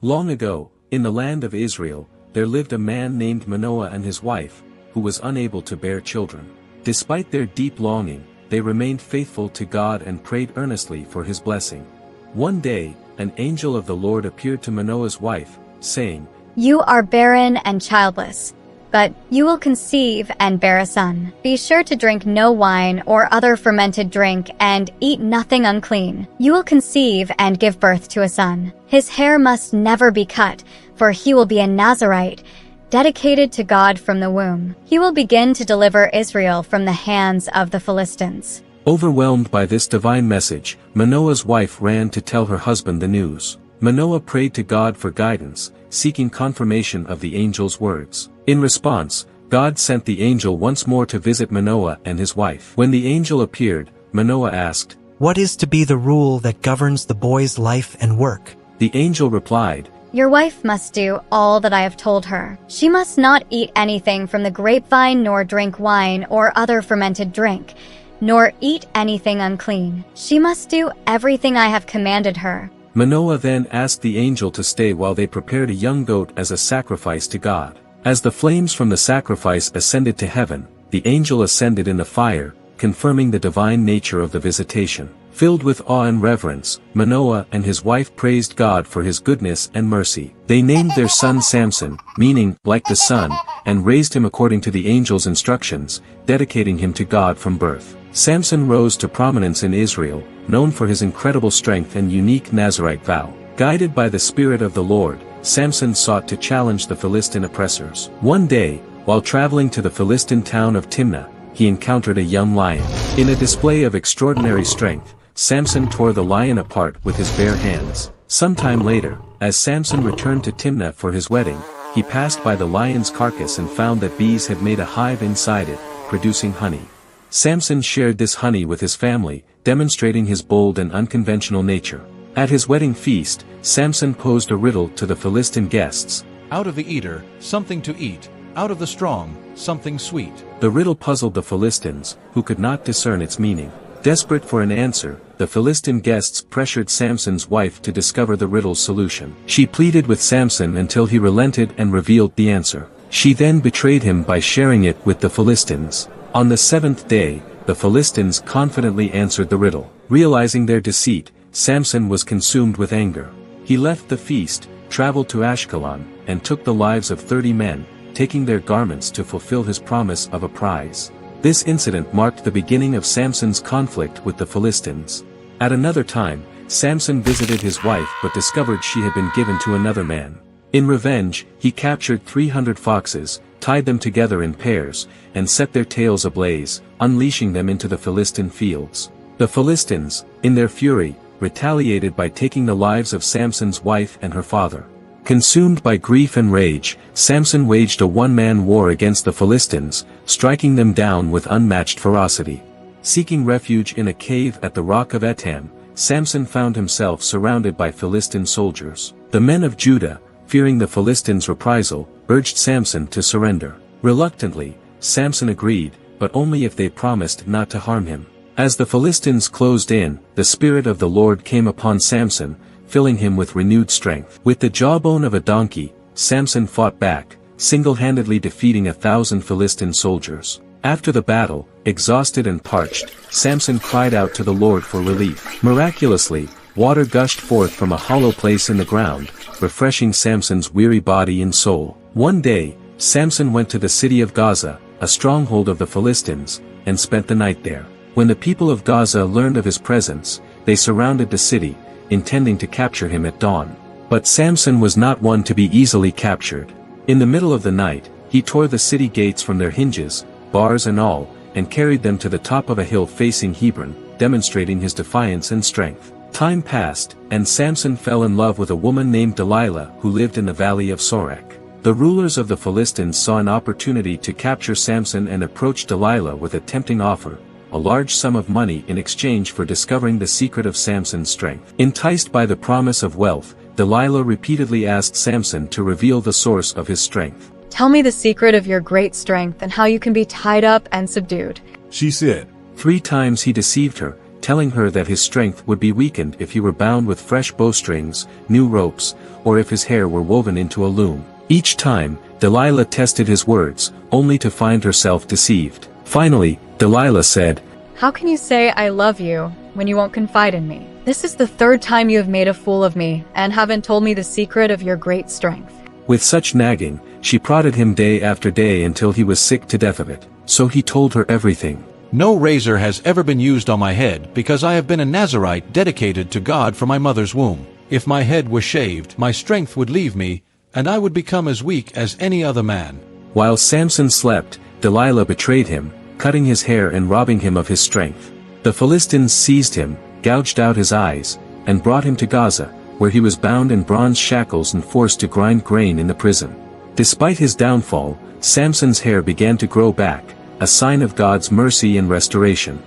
Long ago, in the land of Israel, there lived a man named Manoah and his wife, who was unable to bear children. Despite their deep longing, they remained faithful to God and prayed earnestly for his blessing. One day, an angel of the Lord appeared to Manoah's wife, saying, "You are barren and childless, but you will conceive and bear a son. Be sure to drink no wine or other fermented drink and eat nothing unclean. You will conceive and give birth to a son. His hair must never be cut, for he will be a Nazirite, dedicated to God from the womb. He will begin to deliver Israel from the hands of the Philistines." Overwhelmed by this divine message, Manoah's wife ran to tell her husband the news. Manoah prayed to God for guidance, seeking confirmation of the angel's words. In response, God sent the angel once more to visit Manoah and his wife. When the angel appeared, Manoah asked, "What is to be the rule that governs the boy's life and work?" The angel replied, "Your wife must do all that I have told her. She must not eat anything from the grapevine nor drink wine or other fermented drink, nor eat anything unclean. She must do everything I have commanded her." Manoah then asked the angel to stay while they prepared a young goat as a sacrifice to God. As the flames from the sacrifice ascended to heaven, the angel ascended in the fire, confirming the divine nature of the visitation. Filled with awe and reverence, Manoah and his wife praised God for his goodness and mercy. They named their son Samson, meaning, like the sun, and raised him according to the angel's instructions, dedicating him to God from birth. Samson rose to prominence in Israel, known for his incredible strength and unique Nazirite vow. Guided by the Spirit of the Lord, Samson sought to challenge the Philistine oppressors. One day, while traveling to the Philistine town of Timnah, he encountered a young lion. In a display of extraordinary strength, Samson tore the lion apart with his bare hands. Sometime later, as Samson returned to Timnah for his wedding, he passed by the lion's carcass and found that bees had made a hive inside it, producing honey. Samson shared this honey with his family, demonstrating his bold and unconventional nature. At his wedding feast, Samson posed a riddle to the Philistine guests. "Out of the eater, something to eat. Out of the strong, something sweet." The riddle puzzled the Philistines, who could not discern its meaning. Desperate for an answer, the Philistine guests pressured Samson's wife to discover the riddle's solution. She pleaded with Samson until he relented and revealed the answer. She then betrayed him by sharing it with the Philistines. On the seventh day, the Philistines confidently answered the riddle. Realizing their deceit, Samson was consumed with anger. He left the feast, traveled to Ashkelon, and took the lives of 30 men, taking their garments to fulfill his promise of a prize. This incident marked the beginning of Samson's conflict with the Philistines. At another time, Samson visited his wife but discovered she had been given to another man. In revenge, he captured 300 foxes, tied them together in pairs, and set their tails ablaze, unleashing them into the Philistine fields. The Philistines, in their fury, retaliated by taking the lives of Samson's wife and her father. Consumed by grief and rage, Samson waged a one-man war against the Philistines, striking them down with unmatched ferocity. Seeking refuge in a cave at the rock of Etam, Samson found himself surrounded by Philistine soldiers. The men of Judah, fearing the Philistines' reprisal, urged Samson to surrender. Reluctantly, Samson agreed, but only if they promised not to harm him. As the Philistines closed in, the Spirit of the Lord came upon Samson, filling him with renewed strength. With the jawbone of a donkey, Samson fought back, single-handedly defeating 1,000 Philistine soldiers. After the battle, exhausted and parched, Samson cried out to the Lord for relief. Miraculously, water gushed forth from a hollow place in the ground, refreshing Samson's weary body and soul. One day, Samson went to the city of Gaza, a stronghold of the Philistines, and spent the night there. When the people of Gaza learned of his presence, they surrounded the city, intending to capture him at dawn. But Samson was not one to be easily captured. In the middle of the night, he tore the city gates from their hinges, bars and all, and carried them to the top of a hill facing Hebron, demonstrating his defiance and strength. Time passed, and Samson fell in love with a woman named Delilah who lived in the valley of Sorek. The rulers of the Philistines saw an opportunity to capture Samson and approached Delilah with a tempting offer, a large sum of money in exchange for discovering the secret of Samson's strength. Enticed by the promise of wealth, Delilah repeatedly asked Samson to reveal the source of his strength. "Tell me the secret of your great strength and how you can be tied up and subdued," she said. 3 times he deceived her, telling her that his strength would be weakened if he were bound with fresh bowstrings, new ropes, or if his hair were woven into a loom. Each time, Delilah tested his words, only to find herself deceived. Finally, Delilah said, How can you say I love you when you won't confide in me? This is the third time you have made a fool of me and haven't told me the secret of your great strength. With such nagging, she prodded him day after day until he was sick to death of it. So he told her everything. No razor has ever been used on my head because I have been a Nazirite dedicated to God from my mother's womb. If my head was shaved, my strength would leave me, and I would become as weak as any other man. While Samson slept, Delilah betrayed him, cutting his hair and robbing him of his strength. The Philistines seized him, gouged out his eyes, and brought him to Gaza, where he was bound in bronze shackles and forced to grind grain in the prison. Despite his downfall, Samson's hair began to grow back, a sign of God's mercy and restoration.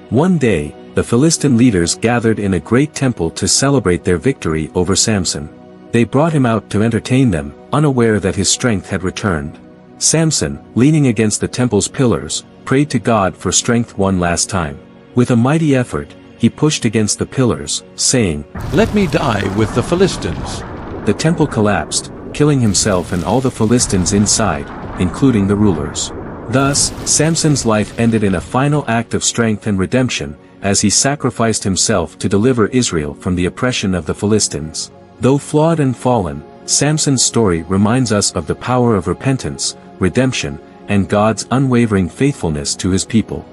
One day, the Philistine leaders gathered in a great temple to celebrate their victory over Samson. They brought him out to entertain them, unaware that his strength had returned. Samson, leaning against the temple's pillars, prayed to God for strength one last time. With a mighty effort, he pushed against the pillars, saying, Let me die with the Philistines. The temple collapsed, killing himself and all the Philistines inside, including the rulers. Thus, Samson's life ended in a final act of strength and redemption, as he sacrificed himself to deliver Israel from the oppression of the Philistines. Though flawed and fallen, Samson's story reminds us of the power of repentance, redemption, and God's unwavering faithfulness to his people.